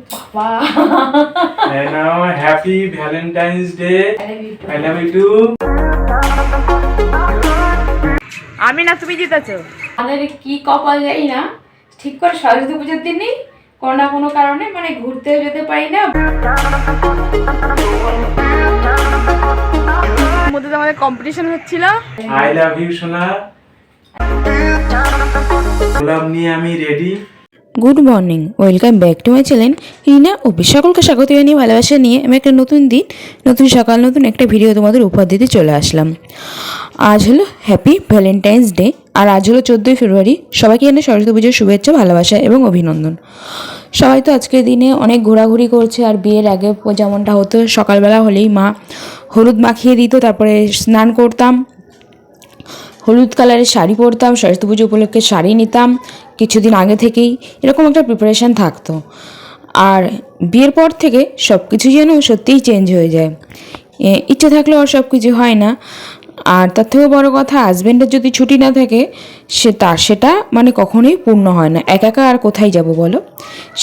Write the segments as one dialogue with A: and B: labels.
A: Wow.
B: And now happy Valentine's Day. I love you too.
C: আমি না তুমি জিতেছো।
A: আমাদের কি কপাল জানি না, ঠিক করে সরস্বতী পুজোর দিনই কোনো না কোনো কারণে মানে ঘুরতে যেতে পারি না।
C: মধ্যে আমাদের কম্পিটিশন হচ্ছিল।
B: I love you সোনা। গোলাপ নিয়ে আমি ready.
D: Good morning, welcome back to my channel Rina ও সকলকে স্বাগত জানিয়ে ভালোবাসা নিয়ে আমি একটা নতুন দিন, নতুন সকাল, নতুন একটা ভিডিও তোমাদের উপহার দিতে চলে আসলাম। আজ হলো হ্যাপি ভ্যালেন্টাইন্স ডে, আর আজ হলো 14ই ফেব্রুয়ারি। সবাইকে জানাই সরস্বতী পুজোর শুভেচ্ছা, ভালোবাসা এবং অভিনন্দন। সবাই তো আজকের দিনে অনেক ঘোরাঘুরি করছে, আর বিয়ের আগে যেমনটা হতো সকালবেলা হলেই মা হলুদ মাখিয়ে দিত, তারপরে স্নান করতাম, হলুদ কালারের শাড়ি পরতাম, সরস্বতী পুজো উপলক্ষে শাড়ি নিতাম কিছুদিন আগে থেকেই, এরকম একটা প্রিপারেশান থাকতো। আর বিয়ের পর থেকে সব কিছু যেন সত্যিই চেঞ্জ হয়ে যায়, ইচ্ছে থাকলেও আর সব কিছু হয় না। আর তার থেকেও বড়ো কথা, হাজব্যান্ডের যদি ছুটি না থাকে সেটা মানে কখনোই পূর্ণ হয় না। একা একা আর কোথায় যাব বলো?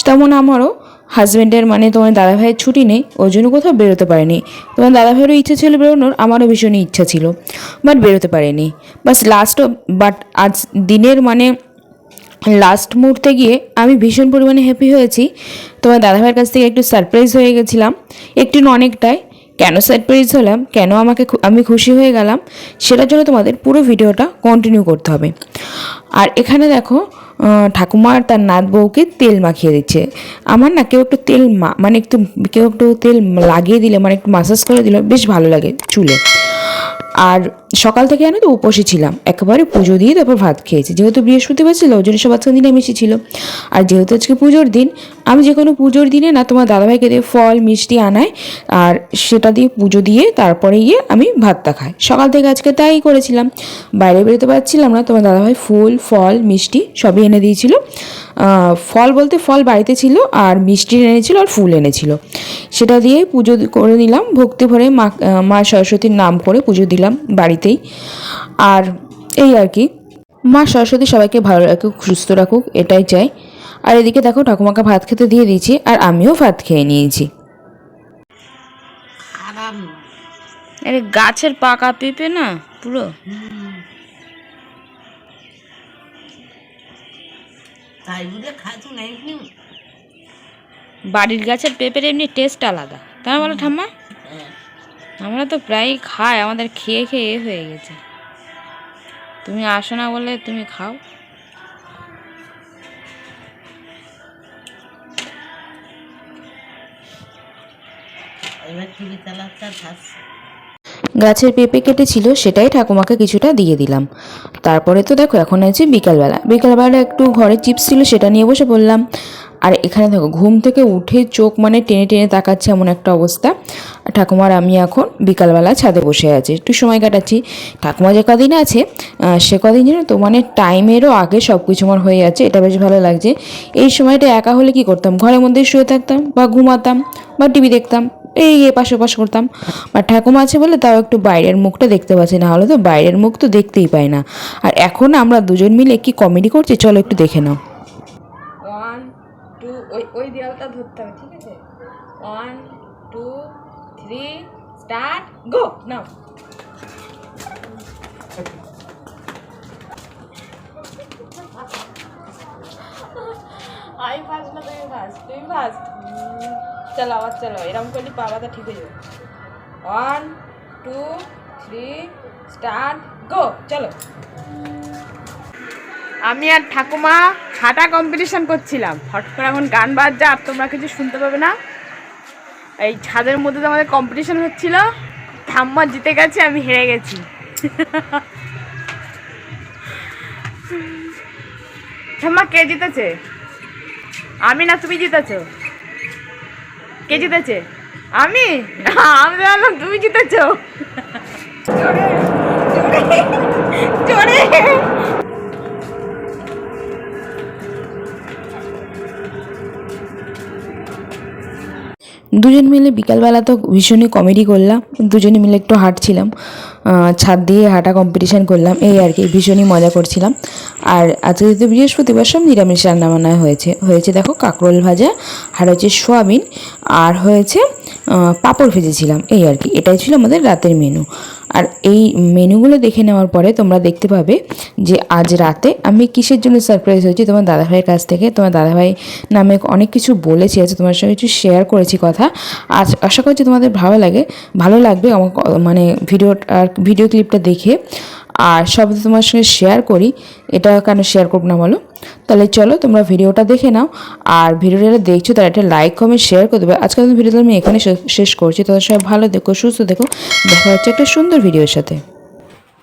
D: তেমন আমারও হাজব্যান্ডের মানে তোমার দাদাভাইয়ের ছুটি নেই, ওই জন্য কোথাও বেরোতে পারেনি। তোমার দাদাভাইয়েরও ইচ্ছা ছিল বেরোনোর, আমারও ভীষণই ইচ্ছা ছিল, বাট বেরোতে পারেনি। বাট আজ দিনের মানে লাস্ট মুহূর্তে গিয়ে আমি ভীষণ পরিমাণে হ্যাপি হয়েছি। তোমার দাদাভাইয়ের কাছ থেকে একটু সারপ্রাইজ হয়ে গেছিলাম, একটু অনেকটাই। কেন সারপ্রাইজ হলাম, কেন আমি খুশি হয়ে গেলাম, সেটার জন্য তোমাদের পুরো ভিডিওটা কন্টিনিউ করতে হবে। আর এখানে দেখো ঠাকুমা তার নাত বউকে তেল মাখিয়ে দিচ্ছে। আমার না কেউ একটু কেউ একটু তেল লাগিয়ে দিলে, মানে একটু মাসাজ করে দিলে বেশ ভালো লাগে চুলে। আর সকাল থেকে আমি তো উপোসী ছিলাম, একেবারে পুজো দিয়ে তারপর ভাত খেয়েছি। যেহেতু বৃহস্পতিবার ছিল, ওই জন্য সব আজকের দিনে মিশি ছিল। আর যেহেতু আজকে পুজোর দিন, আমি যে কোনো পুজোর দিনে না তোমার দাদাভাইকে দিয়ে ফল মিষ্টি আনাই, আর সেটা দিয়ে পুজো দিয়ে তারপরে গিয়ে আমি ভাতটা খাই। সকাল থেকে আজকে তাই করেছিলাম, বাইরে বেরোতে পারছিলাম না। তোমার দাদাভাই ফুল ফল মিষ্টি সবই এনে দিয়েছিল। ফল বলতে ফল বাড়িতে ছিল, আর মিষ্টি এনেছিল, আর ফুল এনেছিল। সেটা দিয়ে পুজো করে নিলাম, ভক্তি ভরে মা সরস্বতীর নাম করে পুজো দিলাম বাড়িতেই। আর এই আর কি, মা সরস্বতী সবাইকে ভালো রাখুক, সুস্থ রাখুক, এটাই চাই। আর এদিকে দেখো ঠাকুমাকে ভাত খেতে দিয়ে দিয়েছি, আর আমিও ভাত খেয়ে নিয়েছি।
C: আরে গাছের পাকা পেঁপে না পুরো। বাড়ির গাছের পেঁপের এমনি টেস্ট আলাদা, তাই বলো ঠাম্মা? আমরা তো প্রায়ই খাই, আমাদের খেয়ে খেয়ে হয়ে গেছে। তুমি আসো না বলে তুমি খাও।
D: গাছের পেঁপে কেটেছিল, সেটাই ঠাকুমাকে কিছুটা দিয়ে দিলাম। তারপরে তো দেখো এখন আছে বিকালবেলা একটু ঘরে চিপস ছিল, সেটা নিয়ে বসে পড়লাম। আর এখানে দেখো ঘুম থেকে উঠে চোখ মানে টেনে টেনে তাকাচ্ছে, এমন একটা অবস্থা। ঠাকুমার আমি এখন বিকালবেলা ছাদে বসে আছি, একটু সময় কাটাচ্ছি। ঠাকুমা যে কদিন আছে সে কদিন যেন তো মানে টাইমেরও আগে সব কিছু আমার হয়ে যাচ্ছে, এটা বেশ ভালো লাগছে। এই সময়টা একা হলে কি করতাম, ঘরের মধ্যে শুয়ে থাকতাম, বা ঘুমাতাম, বা টিভি দেখতাম, এই এপাশ ওপাশ করতাম। বা ঠাকুমা আছে বলে তাও একটু বাইরের মুখটা দেখতে পাচ্ছি, না হলে তো বাইরের মুখ তো দেখতেই পাই না। আর এখন আমরা দুজন মিলে কি কমেডি করছি, চলো একটু দেখে নাও।
C: 1 2 ওই দেয়ালটা ধরতে হবে, ঠিক আছে? 1 2 3 স্টার্ট গো নাও। আমি ফার্স্ট না তুমি ফার্স্ট। চলো আবার চলো, এরকম করলে পাওয়াটা ঠিক হয়ে যাবে। 1 2 3 স্টার্ট গো চলো। আমি আর ঠাকুমা হাঁটা কম্পিটিশন করছিলাম, হট করে এখন গান বাজছে, আর তোমরা কিছু শুনতে পাবে না। এই ছাদের মধ্যে তো আমাদের কম্পিটিশন হচ্ছিল, ঠাম্মা জিতে গেছে, আমি হেরে গেছি। ঠাম্মা কে জিতেছে? আমি না তুমি জিতেছো? কে জিতেছে? আমি বললাম তুমি জিতেছো। জোরে
D: দুজন মিলে বিকালবেলা তো ভীষণই কমেডি করলাম, দুজনে মিলে একটু হাঁটছিলাম, ছাদ দিয়ে হাঁটা কম্পিটিশান করলাম, এই আর কি ভীষণই মজা করছিলাম। আর আজকে যেহেতু বৃহস্পতিবার সব নিরামিষ রান্নাবান্না হয়েছে দেখো কাঁকরোল ভাজা, আর হচ্ছে সোয়াবিন, আর হয়েছে পাঁপড় ভেজেছিলাম, এই আর কি এটাই ছিল আমাদের রাতের মেনু। আর এই মেনুগুলো দেখে নেওয়ার পরে তোমরা দেখতে পাবে যে আজ রাতে আমি কিসের জন্য সারপ্রাইজ হয়েছি তোমার দাদাভাইয়ের কাছ থেকে। তোমার দাদাভাই নামে অনেক কিছু বলেছি, আজ তোমার সঙ্গে কিছু শেয়ার করেছি কথা। আজ আশা করছি তোমাদের ভালো লাগবে আমার মানে ভিডিও ক্লিপটা দেখে। আর সব তোমার সঙ্গে শেয়ার করি, এটা কেন শেয়ার করবো না বলো। তাহলে চলো তোমরা ভিডিওটা দেখে নাও, আর ভিডিওটা দেখছো তারা একটা লাইক কমেন্ট শেয়ার করে দেবে। আজকাল ভিডিওটা আমি এখানে শেষ করছি, তাদের সবাই ভালো দেখো, সুস্থ দেখো, দেখা হচ্ছে একটা সুন্দর ভিডিওর সাথে।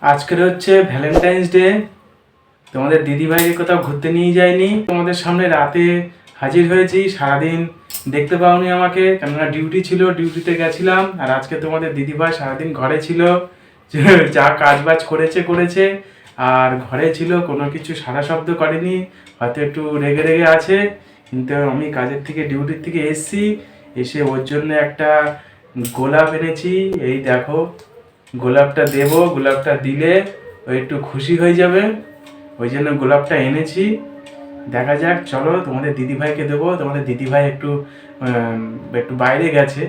B: আজকের হচ্ছে ভ্যালেন্টাইন্স ডে। তোমাদের দিদিভাইকে কোথাও ঘুরতে নিয়ে যায়নি, তোমাদের সামনে রাতে হাজির হয়েছি। সারাদিন দেখতে পাওনি আমাকে, কেননা ডিউটি ছিল, ডিউটিতে গেছিলাম। আর আজকে তোমাদের দিদিভাই সারাদিন ঘরে ছিল, যা কাজবাজ করেছে আর ঘরে ছিল, কোনো কিছু সারা শব্দ করেনি, হয়তো একটু রেগে আছে। কিন্তু আমি কাজের থেকে ডিউটির থেকে এসে ওর জন্য একটা গোলাপ এনেছি। এই দেখো, গোলাপটা দেবো, গোলাপটা দিলে ও একটু খুশি হয়ে যাবে, ওই জন্য গোলাপটা এনেছি। দেখা যাক, চলো তোমাদের দিদিভাইকে দেবো। তোমাদের দিদিভাই একটু বাইরে গেছে,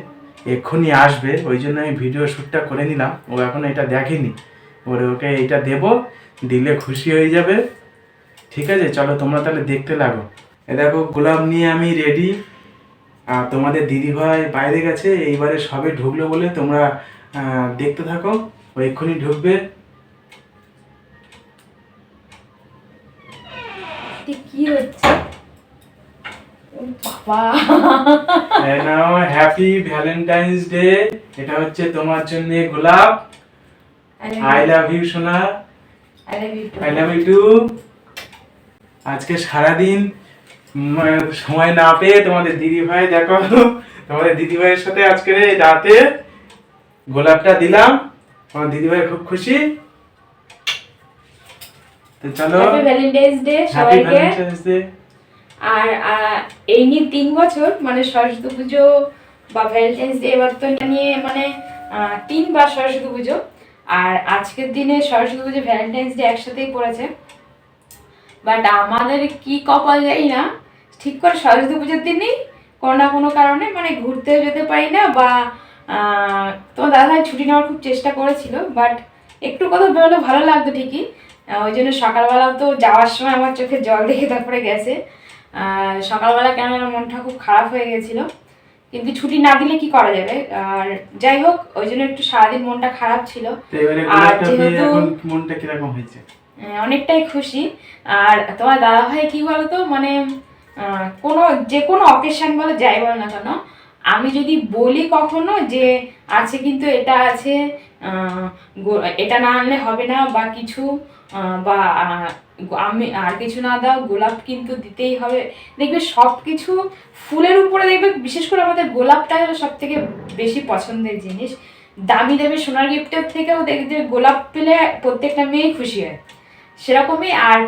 B: এক্ষুনি আসবে, ওই জন্য আমি ভিডিও শ্যুটটা করে নিলাম। ও এখন এটা দেখেনি, ওকে এইটা দেবো, দিলে খুশি হয়ে যাবে। ঠিক আছে, চলো তোমরা তাহলে দেখতে লাগো। এ দেখো গোলাপ নিয়ে আমি রেডি। আর তোমাদের দিদিভাই বাইরে গেছে, এইবারে সবে ঢুকলো বলে তোমরা দেখতে থাকো, ও এক্ষুনি ঢুকবে।
A: কি হচ্ছে বাবা?
B: নাও হ্যাপি ভ্যালেন্টাইন্স ডে। এটা হচ্ছে তোমার জন্য গোলাপ। আই লাভ ইউ সোনা, আই লাভ ইউ টু। আজকে সারাদিন সময় না পেয়ে তোমাদের দিদিভাই, দেখো তোমাদের দিদিভাইয়ের সাথে আজকে রাতে গোলাপটা দিলাম। তোমার দিদিভাই খুব খুশি। তো চলো,
A: হ্যাপি ভ্যালেন্টাইন্স ডে
B: হ্যাপি
A: সবাইকে।
B: Valentine's day.
A: আর এই নিয়ে 3 বছর মানে সরস্বতী পুজো বা ভ্যালেন্টাইন্স ডে, এবার তো নিয়ে মানে 3বার সরস্বতী পুজো। আর আজকের দিনে সরস্বতী পুজো ভ্যালেন্টাইন্স ডে একসাথেই পড়েছে। বাট আমাদের কি কপাল জানি না, ঠিক করে সরস্বতী পুজোর দিনই কোনো না কোনো কারণে মানে ঘুরতেও যেতে পারি না, বা তোমার দাদাভাই ছুটি নেওয়ার খুব চেষ্টা করেছিল, বাট একটু কথা বেরোলে ভালো লাগতো ঠিকই। ওই জন্য সকালবেলা তো যাওয়ার সময় আমার চোখে জল দেখে তারপরে গেছে। সকালবেলা কেন আমার মনটা খুব খারাপ হয়ে গেছিলো, কিন্তু ছুটি না দিলে কি করা যাবে। আর যাই হোক, ওই জন্য একটু সারাদিন মনটা খারাপ ছিল। আর যেহেতু
B: মনটা কিরকম হয়েছে,
A: অনেকটাই খুশি। আর তোমার দাদাভাই কি বলতো, মানে যে কোনো অকেশন বলো, যাই বলো না কেন, আমি যদি বলি কখনো যে আছে কিন্তু এটা আছে, এটা না আনলে হবে না বা কিছু, বা আমি আর কিছু না দাও, গোলাপ কিন্তু দিতেই হবে। দেখবে সব কিছু ফুলের উপরে দেখবে, বিশেষ করে আমাদের গোলাপটা হলো সব থেকে বেশি পছন্দের জিনিস। দামি দামি সোনার গিফটের থেকেও দেখবে গোলাপ পেলে প্রত্যেকটা মেয়েই খুশি হয়, সেরকমই। আর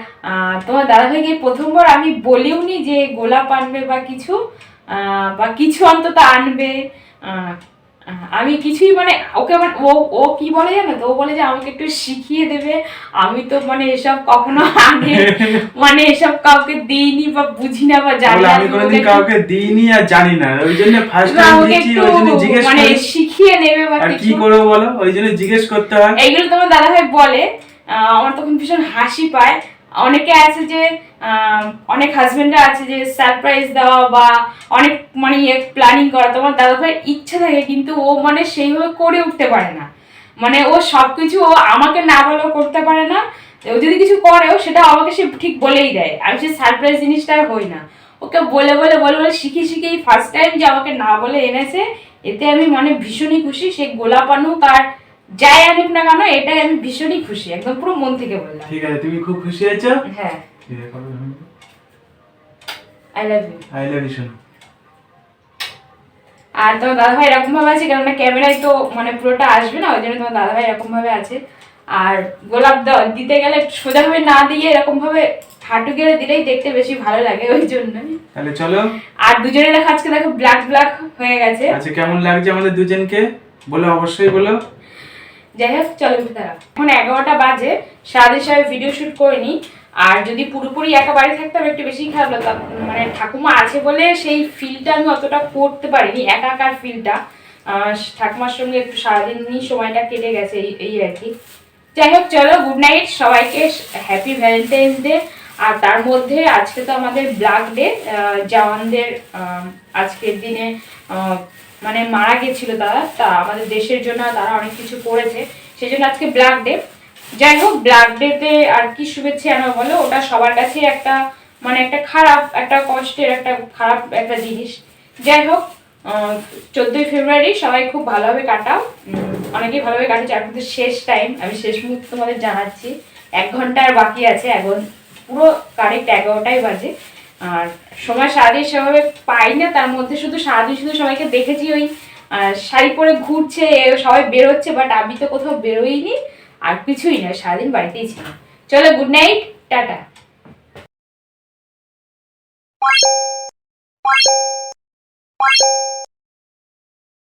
A: তোমার দাদাভাইকে প্রথমবার আমি বলিও নি যে গোলাপ আনবে বা কিছু অন্তত আনবে। আমি কিছুই মানে ওকে মানে ও কি বলে জানো তো, ও বলে যে আমাকে একটু শিখিয়ে দেবে। আমি তো মানে এসব কখনো আগে মানে এসব কাউকে দিইনি বা বুঝি না বা জানি না,
B: আমি কোনোদিন কাউকে দিইনি আর জানি না, ওই জন্য ফার্স্ট টাইম দিচ্ছি, ওই জন্য জিজ্ঞেস
A: মানে শিখিয়ে নেবে বা
B: আর
A: কিছু।
B: কি করব বলো, ওই জন্য জিজ্ঞেস করতে হয়।
A: এইগুলো তোমার দাদাভাই বলে, আমার তখন ভীষণ হাসি পায়। অনেকে আছে যে অনেক হাজবেন্ডরা আছে যে সারপ্রাইজ দেওয়া বা অনেক মানে প্ল্যানিং করা, তোমার দাদাভাইয়ের ইচ্ছা থাকে কিন্তু ও মানে সেইভাবে করে উঠতে পারে না। মানে ও সবকিছু ও আমাকে না বলেও করতে পারে না, ও যদি কিছু করেও সেটা আমাকে সে ঠিক বলেই দেয়। আমি সে সারপ্রাইজ জিনিসটা হই না, ওকে বলে শিখেই ফার্স্ট টাইম যে আমাকে না বলে এনেছে, এতে আমি মানে ভীষণই খুশি। সে গোলাপ আনুক আর যাই আনুক না কেন, এটাই আমি ভীষণই খুশি, একদম পুরো মন থেকে বললাম।
B: ঠিক আছে, তুমি খুব খুশি হয়েছো?
A: হ্যাঁ, I love you.
B: I love you সোনা।
A: আর তোমার দাদাভাই এরকম ভাবে আছে, কেননা ক্যামেরায় তো মানে পুরোটা আসবে না, ওই জন্য তোমার দাদাভাই এরকম ভাবে আছে। আর গোলাপ দিতে গেলে সোজাভাবে না দিয়ে এরকম ভাবে হাঁটু গেড়ে দিলেই দেখতে বেশি ভালো লাগে ওই জন্য।
B: তাহলে চলো।
A: আর দুজনে দেখো আজকে দেখো ব্ল্যাক ব্ল্যাক হয়ে গেছে।
B: আচ্ছা কেমন লাগছে আমাদের দুজনকে বলো, অবশ্যই বলো।
A: যাই হোক চলো তারা এখন 11টা বাজে, সারাদিন সবাই ভিডিও শুট করিনি। আর যদি পুরোপুরি একা বাড়ি থাকতাম একটু বেশি খারাপ লাগতো, মানে ঠাকুমা আছে বলে সেই ফিলটা আমি অতটা করতে পারিনি, একাকার ফিলটা। ঠাকুমার সঙ্গে একটু সারাদিনই সময়টা কেটে গেছে এই আর কি। যাই হোক চলো, গুড নাইট সবাইকে, হ্যাপি ভ্যালেন্টাইন্স ডে। আর তার মধ্যে আজকে তো আমাদের ব্ল্যাক ডে, জওয়ানদের আজকের দিনে মানে মারা গেছিল তারা, তা আমাদের দেশের জন্য তারা অনেক কিছু করেছে, সেই জন্য আজকে ব্ল্যাক ডে। যাই হোক ব্ল্যাক ডেতে আর কি শুভেচ্ছা জানাবো বলো, ওটা সবার কাছে একটা মানে একটা খারাপ, একটা কষ্টের, একটা খারাপ একটা জিনিস। যাই হোক 14ই ফেব্রুয়ারি সবাই খুব ভালোভাবে কাটাও, অনেকেই ভালোভাবে কাটাচ্ছে। এখন তো শেষ টাইম, আমি শেষ মুহূর্ত তোমাদের জানাচ্ছি, 1 ঘন্টা আর বাকি আছে, এখন পুরো কারেক্ট 11টাই বাজে। আর সময় সারাদিন সেভাবে পাই না, তার মধ্যে শুধু সারাদিন শুধু সবাইকে দেখেছি ওই শাড়ি পরে ঘুরছে, সবাই বেরোচ্ছে, বাট আমি তো কোথাও বেরোইনি, আর কিছুই না, সারাদিন বাড়িতেই ছিলাম। চলো গুড নাইট, টাটা।